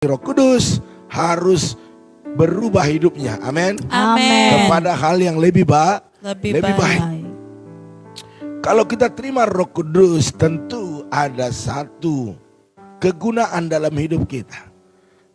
Roh Kudus harus berubah hidupnya. Amin. Amin. Kepada hal yang lebih baik. baik. Kalau kita terima Roh Kudus, tentu ada satu kegunaan dalam hidup kita.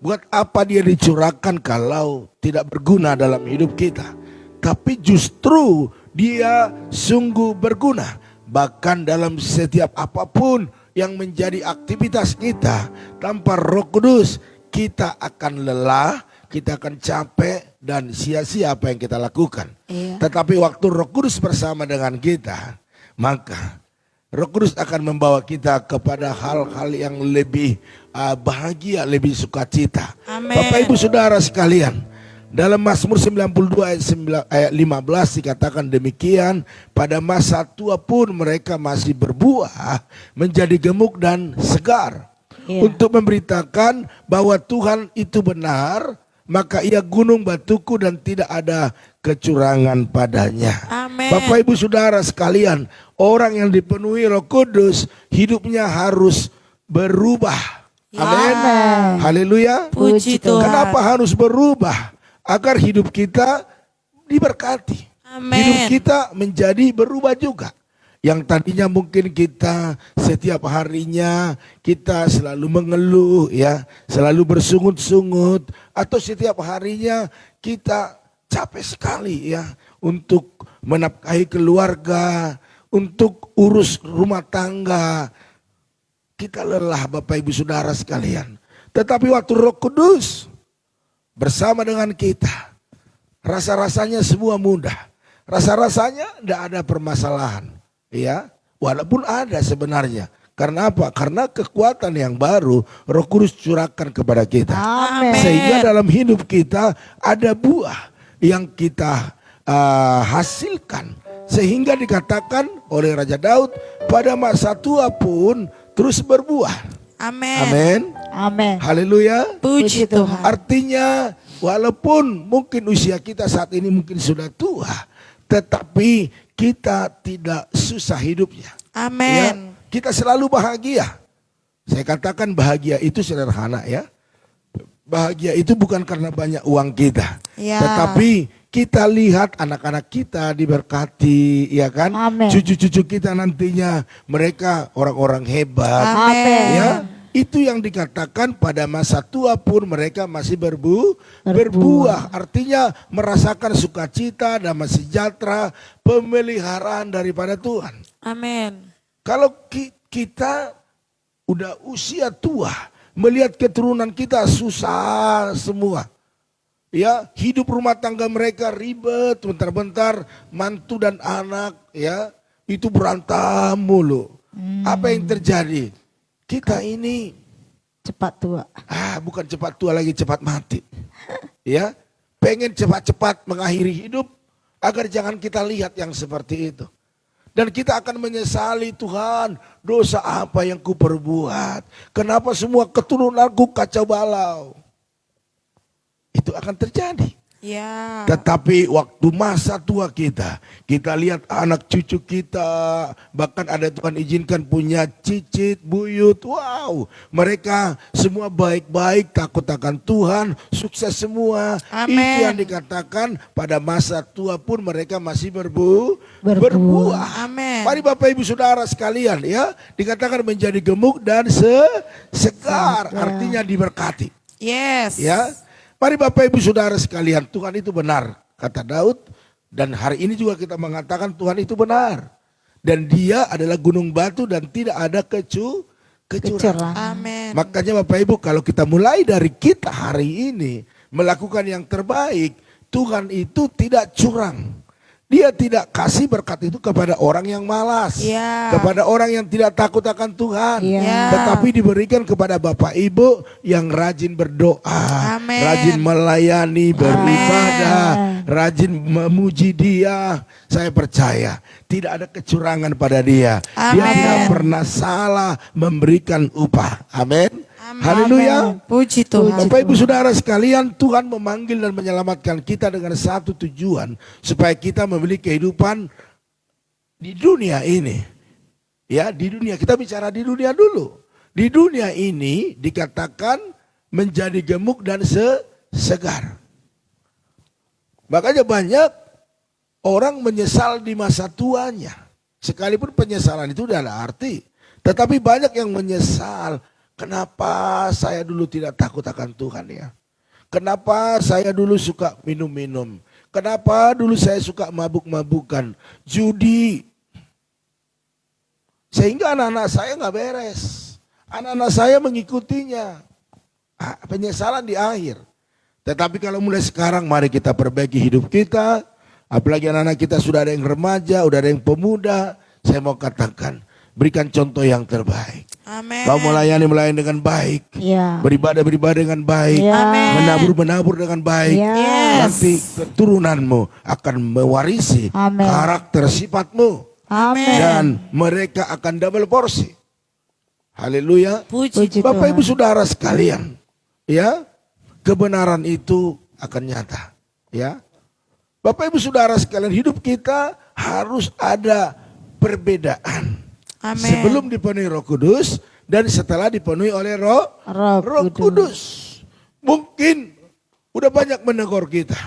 Buat apa dia dicurahkan kalau tidak berguna dalam hidup kita? Tapi justru dia sungguh berguna. Bahkan dalam setiap apapun yang menjadi aktivitas kita, tanpa Roh Kudus kita akan lelah, kita akan capek dan sia-sia apa yang kita lakukan. Iya. Tetapi waktu Roh Kudus bersama dengan kita, maka Roh Kudus akan membawa kita kepada hal-hal yang lebih bahagia, lebih sukacita. Amin. Bapak Ibu Saudara sekalian, dalam Mazmur 92 ayat 15 dikatakan demikian, pada masa tua pun mereka masih berbuah, menjadi gemuk dan segar. Iya. Untuk memberitakan bahwa Tuhan itu benar, maka ia gunung batuku dan tidak ada kecurangan padanya. Amin. Bapak Ibu Saudara sekalian, orang yang dipenuhi Roh Kudus hidupnya harus berubah. Amin. Amin. Haleluya. Puji Tuhan. Kenapa harus berubah? Agar hidup kita diberkati. Amin. Hidup kita menjadi berubah juga. Yang tadinya mungkin kita setiap harinya kita selalu mengeluh ya, selalu bersungut-sungut, atau setiap harinya kita capek sekali ya untuk menafkahi keluarga, untuk urus rumah tangga. Kita lelah Bapak Ibu Saudara sekalian. Tetapi waktu Roh Kudus bersama dengan kita, rasa-rasanya semua mudah. Rasa-rasanya tidak ada permasalahan. Ya, walaupun ada sebenarnya. Karena apa? Karena kekuatan yang baru Roh Kudus curahkan kepada kita. Amin. Sehingga dalam hidup kita ada buah yang kita hasilkan. Sehingga dikatakan oleh Raja Daud, pada masa tua pun terus berbuah. Amin. Amin. Amin. Haleluya. Puji Tuhan. Artinya walaupun mungkin usia kita saat ini mungkin sudah tua, tetapi kita tidak susah hidupnya. Amin. Ya, kita selalu bahagia. Saya katakan bahagia itu sederhana ya. Bahagia itu bukan karena banyak uang kita. Ya. Tetapi kita lihat anak-anak kita diberkati, ya kan? Amin. Cucu-cucu kita nantinya mereka orang-orang hebat. Amin. Ya, itu yang dikatakan pada masa tua pun mereka masih berbuah. Artinya merasakan sukacita, damai sejahtera, pemeliharaan daripada Tuhan. Amin. Kalau kita udah usia tua, melihat keturunan kita susah semua. Ya, hidup rumah tangga mereka ribet, bentar-bentar mantu dan anak ya, itu berantem mulu. Apa yang terjadi? Kita ini Cepat tua. bukan cepat tua lagi, cepat mati. Ya, pengen cepat-cepat mengakhiri hidup agar jangan kita lihat yang seperti itu. Dan kita akan menyesali, Tuhan, dosa apa yang kuperbuat? Kenapa semua keturunanku kacau balau? Itu akan terjadi. Ya. Tetapi waktu masa tua kita lihat anak cucu kita, bahkan ada Tuhan izinkan punya cicit, buyut, wow, mereka semua baik-baik, takut akan Tuhan, sukses semua. Amin. Itu yang dikatakan pada masa tua pun mereka masih berbuah. Amin. Mari Bapak Ibu Saudara sekalian ya, dikatakan menjadi gemuk dan segar, artinya diberkati. Yes. Ya, mari Bapak Ibu Saudara sekalian, Tuhan itu benar, kata Daud. Dan hari ini juga kita mengatakan Tuhan itu benar. Dan dia adalah gunung batu dan tidak ada kecurangan. Amin. Makanya Bapak Ibu, kalau kita mulai dari kita hari ini melakukan yang terbaik, Tuhan itu tidak curang. Dia tidak kasih berkat itu kepada orang yang malas, Ya. kepada orang yang tidak takut akan Tuhan, Ya. tetapi diberikan kepada Bapak Ibu yang rajin berdoa, Amin. rajin melayani, beribadah, rajin memuji Dia. Saya percaya tidak ada kecurangan pada Dia. Dia Amin. tidak pernah salah memberikan upah. Amin. Amin. Haleluya. Puji Tuhan. Bapak Ibu Saudara sekalian, Tuhan memanggil dan menyelamatkan kita dengan satu tujuan, supaya kita memiliki kehidupan di dunia ini. Ya, di dunia, kita bicara di dunia dulu. Di dunia ini dikatakan menjadi gemuk dan segar. Makanya banyak orang menyesal di masa tuanya. Sekalipun penyesalan itu tidak ada arti. Tetapi banyak yang menyesal. Kenapa saya dulu tidak takut akan Tuhan ya? Kenapa saya dulu suka minum-minum? Kenapa dulu saya suka mabuk-mabukan? Judi. Sehingga anak-anak saya nggak beres. Anak-anak saya mengikutinya. Penyesalan di akhir. Tetapi kalau mulai sekarang mari kita perbaiki hidup kita. Apalagi anak-anak kita sudah ada yang remaja, sudah ada yang pemuda. Saya mau katakan, berikan contoh yang terbaik. Amin. Kau melayani dengan baik. Ya. Beribadah dengan baik. Ya. Amin. Menabur dengan baik. Ya. Yes. Nanti keturunanmu akan mewarisi Amin. karakter sifatmu. Amin. Dan mereka akan double porsi. Haleluya. Puji. Bapak Tuhan. Ibu Saudara sekalian, ya, kebenaran itu akan nyata, ya. Bapak Ibu Saudara sekalian, hidup kita harus ada perbedaan. Amin. Sebelum dipenuhi Roh Kudus dan setelah dipenuhi oleh Roh Kudus. Mungkin udah banyak menegur kita,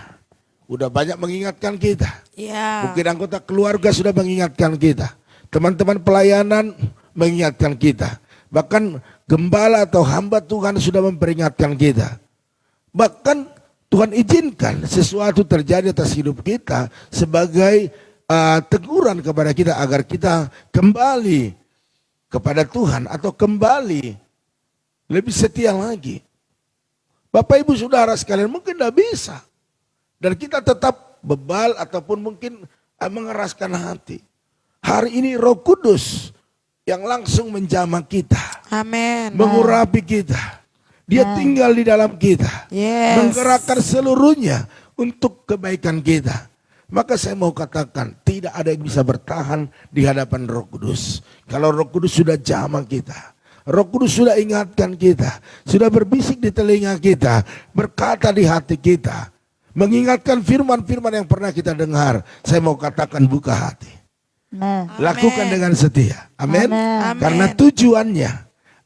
udah banyak mengingatkan kita. Ya. Mungkin anggota keluarga sudah mengingatkan kita, teman-teman pelayanan mengingatkan kita, bahkan gembala atau hamba Tuhan sudah memperingatkan kita. Bahkan Tuhan izinkan sesuatu terjadi atas hidup kita sebagai teguran kepada kita agar kita kembali kepada Tuhan atau kembali lebih setia lagi. Bapak Ibu Saudara sekalian, mungkin tidak bisa. Dan kita tetap bebal ataupun mungkin mengeraskan hati. Hari ini Roh Kudus yang langsung menjamah kita, Amin. mengurapi kita. Dia tinggal di dalam kita, Yes. menggerakkan seluruhnya untuk kebaikan kita. Maka saya mau katakan, tidak ada yang bisa bertahan di hadapan Roh Kudus. Kalau Roh Kudus sudah jamah kita, Roh Kudus sudah ingatkan kita, sudah berbisik di telinga kita, berkata di hati kita, mengingatkan firman-firman yang pernah kita dengar. Saya mau katakan, buka hati. Amin. Lakukan dengan setia. Amin. Amin. Karena tujuannya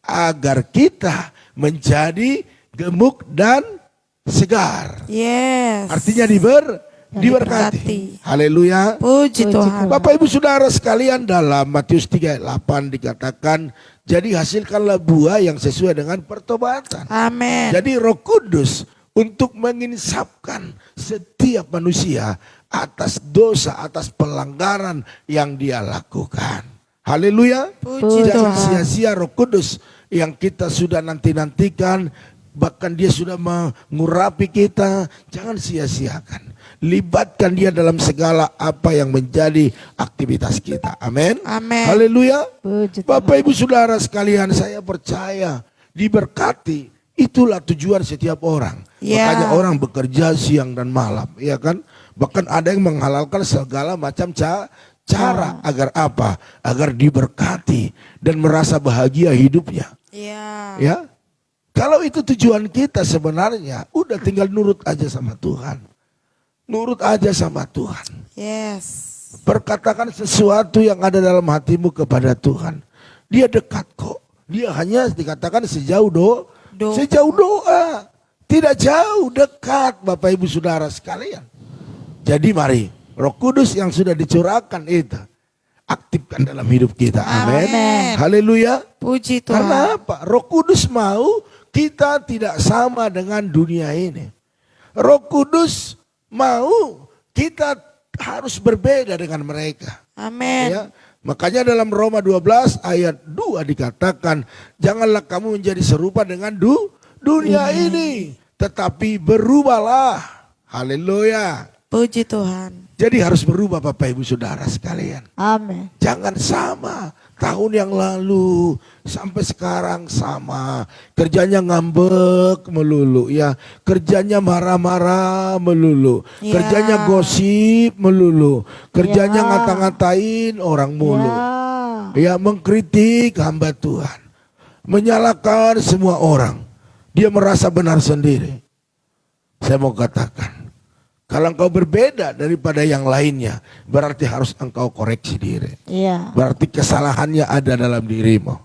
agar kita menjadi gemuk dan segar. Yes. Artinya diberkati. Haleluya. Puji Tuhan. Bapak Ibu Saudara sekalian, dalam Matius 3 ayat 8 dikatakan, jadi hasilkanlah buah yang sesuai dengan pertobatan. Amin. Jadi Roh Kudus untuk menginsapkan setiap manusia atas dosa, atas pelanggaran yang dia lakukan. Haleluya. Puji Jangan Tuhan. sia-sia Roh Kudus yang kita sudah nanti-nantikan, bahkan dia sudah mengurapi kita. Jangan sia-siakan. Libatkan dia dalam segala apa yang menjadi aktivitas kita. Amin. Amin. Haleluya. Puji Tuhan. Bapak Ibu Saudara sekalian, saya percaya diberkati itulah tujuan setiap orang. Ya. Makanya orang bekerja siang dan malam, ya kan? Bahkan ada yang menghalalkan segala macam cara agar apa? Agar diberkati dan merasa bahagia hidupnya. Ya. Ya. Kalau itu tujuan kita sebenarnya, udah tinggal nurut aja sama Tuhan. Nurut aja sama Tuhan. Yes. Perkatakan sesuatu yang ada dalam hatimu kepada Tuhan. Dia dekat kok. Dia hanya dikatakan sejauh sejauh doa. Tidak jauh, dekat Bapak Ibu Saudara sekalian. Jadi mari Roh Kudus yang sudah dicurahkan itu aktifkan dalam hidup kita. Amin. Amin. Haleluya. Puji Tuhan. Karena apa? Roh Kudus mau kita tidak sama dengan dunia ini. Roh Kudus mau kita harus berbeda dengan mereka. Amin. Ya. Makanya dalam Roma 12 ayat 2 dikatakan, janganlah kamu menjadi serupa dengan dunia ini, tetapi berubahlah. Haleluya. Puji Tuhan. Jadi harus berubah Bapak Ibu Saudara sekalian. Amin. Jangan sama. Tahun yang lalu sampai sekarang sama. Kerjanya ngambek melulu ya. Kerjanya marah-marah melulu. Ya. Kerjanya gosip melulu. Kerjanya Ya. ngata-ngatain orang mulu. Ya. Ya, mengkritik hamba Tuhan. Menyalahkan semua orang. Dia merasa benar sendiri. Saya mau katakan, kalau engkau berbeda daripada yang lainnya, berarti harus engkau koreksi diri. Iya. Berarti kesalahannya ada dalam dirimu.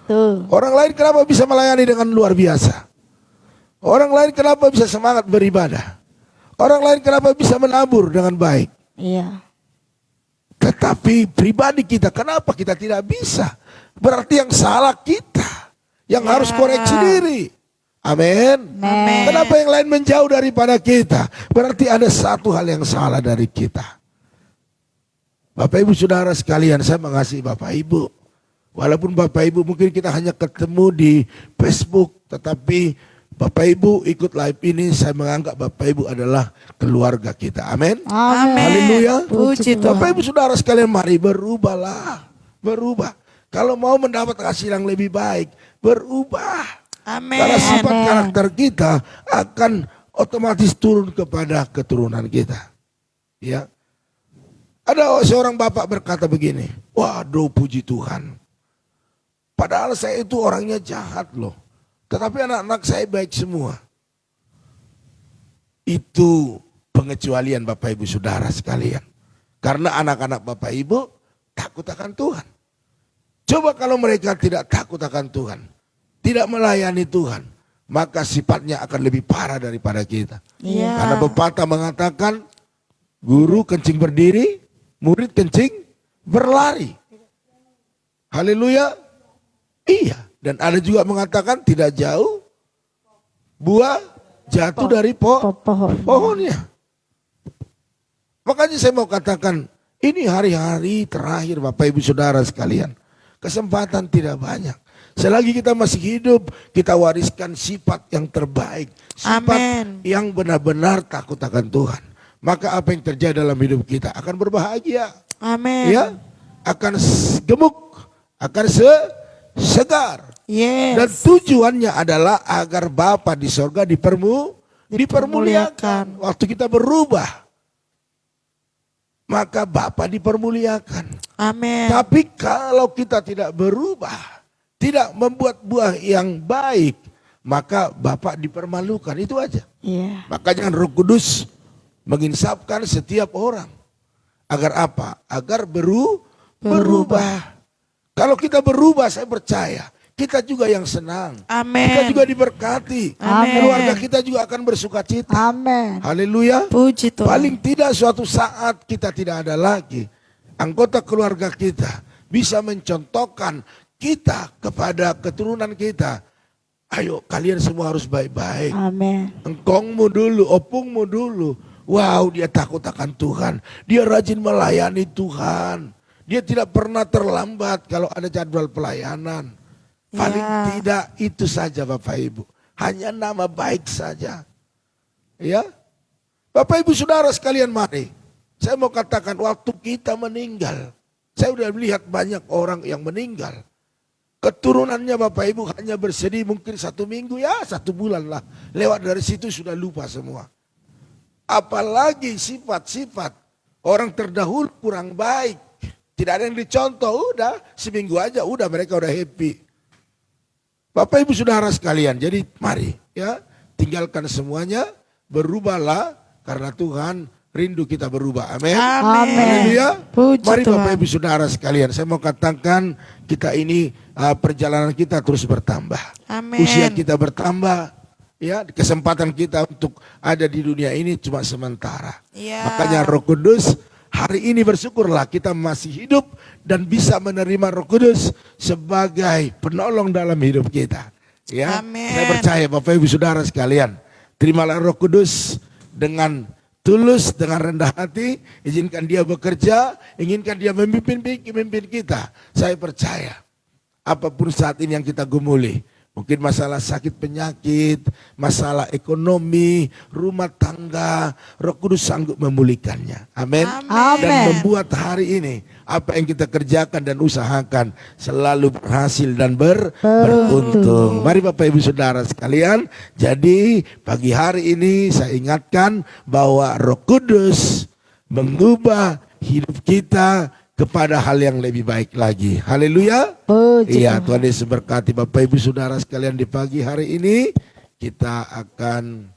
Tuh. Orang lain kenapa bisa melayani dengan luar biasa? Orang lain kenapa bisa semangat beribadah? Orang lain kenapa bisa menabur dengan baik? Iya. Tetapi pribadi kita, kenapa kita tidak bisa? Berarti yang salah kita, yang harus koreksi diri. Amin. Amin. Kenapa yang lain menjauh daripada kita? Berarti ada satu hal yang salah dari kita. Bapak Ibu Saudara sekalian, saya mengasihi Bapak Ibu. Walaupun Bapak Ibu mungkin kita hanya ketemu di Facebook, tetapi Bapak Ibu ikut live ini, saya menganggap Bapak Ibu adalah keluarga kita. Amin. Amin. Haleluya. Puji Tuhan. Bapak Ibu Saudara sekalian, mari berubahlah. Berubah. Kalau mau mendapat hasil yang lebih baik, berubah. Amin. Karena sifat karakter kita akan otomatis turun kepada keturunan kita. Ya. Ada seorang bapak berkata begini, waduh puji Tuhan. Padahal saya itu orangnya jahat loh. Tetapi anak-anak saya baik semua. Itu pengecualian Bapak Ibu Saudara sekalian. Karena anak-anak Bapak Ibu takut akan Tuhan. Coba kalau mereka tidak takut akan Tuhan, tidak melayani Tuhan, maka sifatnya akan lebih parah daripada kita. Iya. Karena pepatah mengatakan, guru kencing berdiri, murid kencing berlari. Haleluya. Iya. Dan ada juga mengatakan tidak jauh buah jatuh dari pohonnya. Makanya saya mau katakan, ini hari-hari terakhir Bapak Ibu Saudara sekalian. Kesempatan tidak banyak. Selagi kita masih hidup, kita wariskan sifat yang terbaik. Sifat yang benar-benar takut akan Tuhan. Maka apa yang terjadi dalam hidup kita akan berbahagia. Amin. Ya, akan gemuk, akan segar. Yes. Dan tujuannya adalah agar Bapa di sorga dipermuliakan. Waktu kita berubah, maka Bapa dipermuliakan. Amin. Tapi kalau kita tidak berubah, tidak membuat buah yang baik, maka Bapa dipermalukan. Itu aja. Iya. Makanya Roh Kudus menginsapkan setiap orang. Agar apa? Agar berubah. Kalau kita berubah, saya percaya kita juga yang senang. Amin. Kita juga diberkati. Amin. Keluarga kita juga akan bersuka cita. Amin. Haleluya. Puji Tuhan. Paling tidak suatu saat kita tidak ada lagi. Anggota keluarga kita bisa mencontohkan kita kepada keturunan kita. Ayo kalian semua harus baik-baik. Amin. Engkongmu dulu, opungmu dulu. Wow, dia takut akan Tuhan. Dia rajin melayani Tuhan. Dia tidak pernah terlambat kalau ada jadwal pelayanan. Paling tidak itu saja Bapak Ibu. Hanya nama baik saja. Ya. Bapak Ibu Saudara sekalian, mari. Saya mau katakan waktu kita meninggal. Saya sudah melihat banyak orang yang meninggal. Keturunannya Bapak Ibu hanya bersedih mungkin 1 minggu, ya 1 bulan lah. Lewat dari situ sudah lupa semua. Apalagi sifat-sifat orang terdahulu kurang baik. Tidak ada yang dicontoh, udah seminggu aja udah mereka udah happy. Bapak Ibu Saudara sekalian, jadi mari ya tinggalkan semuanya, berubahlah karena Tuhan rindu kita berubah. Amin. Amin. Haleluya. Puji Mari Tuhan. Bapak Ibu Saudara sekalian, saya mau katakan kita ini perjalanan kita terus bertambah. Amin. Usia kita bertambah. Ya, kesempatan kita untuk ada di dunia ini cuma sementara. Ya. Makanya Roh Kudus, hari ini bersyukurlah kita masih hidup dan bisa menerima Roh Kudus sebagai penolong dalam hidup kita. Ya, Amin. saya percaya Bapak Ibu Saudara sekalian, terimalah Roh Kudus dengan tulus, dengan rendah hati, izinkan dia bekerja, inginkan dia memimpin kita. Saya percaya, apapun saat ini yang kita gumuli, mungkin masalah sakit penyakit, masalah ekonomi, rumah tangga, Roh Kudus sanggup memulihkannya. Amin. Amin. Dan membuat hari ini apa yang kita kerjakan dan usahakan selalu berhasil dan beruntung. Mari Bapak Ibu Saudara sekalian, jadi pagi hari ini saya ingatkan bahwa Roh Kudus mengubah hidup kita kepada hal yang lebih baik lagi. Haleluya. Iya, Tuhan Yesus berkati Bapak Ibu Saudara sekalian di pagi hari ini. Kita akan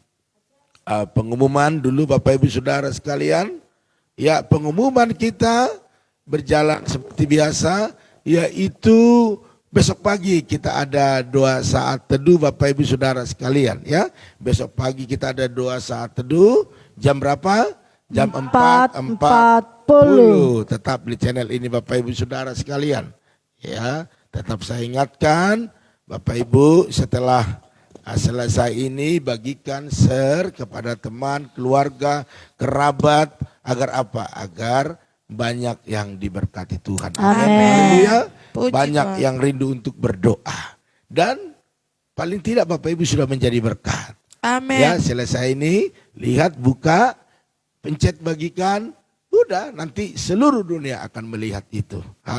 pengumuman dulu Bapak Ibu Saudara sekalian. Ya, pengumuman kita berjalan seperti biasa, yaitu Besok pagi kita ada 2 saat teduh Bapak Ibu Saudara sekalian ya. Besok pagi kita ada 2 saat teduh. Jam berapa? Jam 4.40. Tetap di channel ini Bapak Ibu Saudara sekalian. Ya, tetap saya ingatkan Bapak Ibu setelah selesai ini bagikan share kepada teman, keluarga, kerabat agar apa? Agar banyak yang diberkati Tuhan. Amin. Haleluya. Puji Banyak Tuhan. yang rindu untuk berdoa. Dan paling tidak Bapak Ibu sudah menjadi berkat. Amin. Ya, selesai ini lihat, buka, pencet bagikan, udah nanti seluruh dunia akan melihat itu.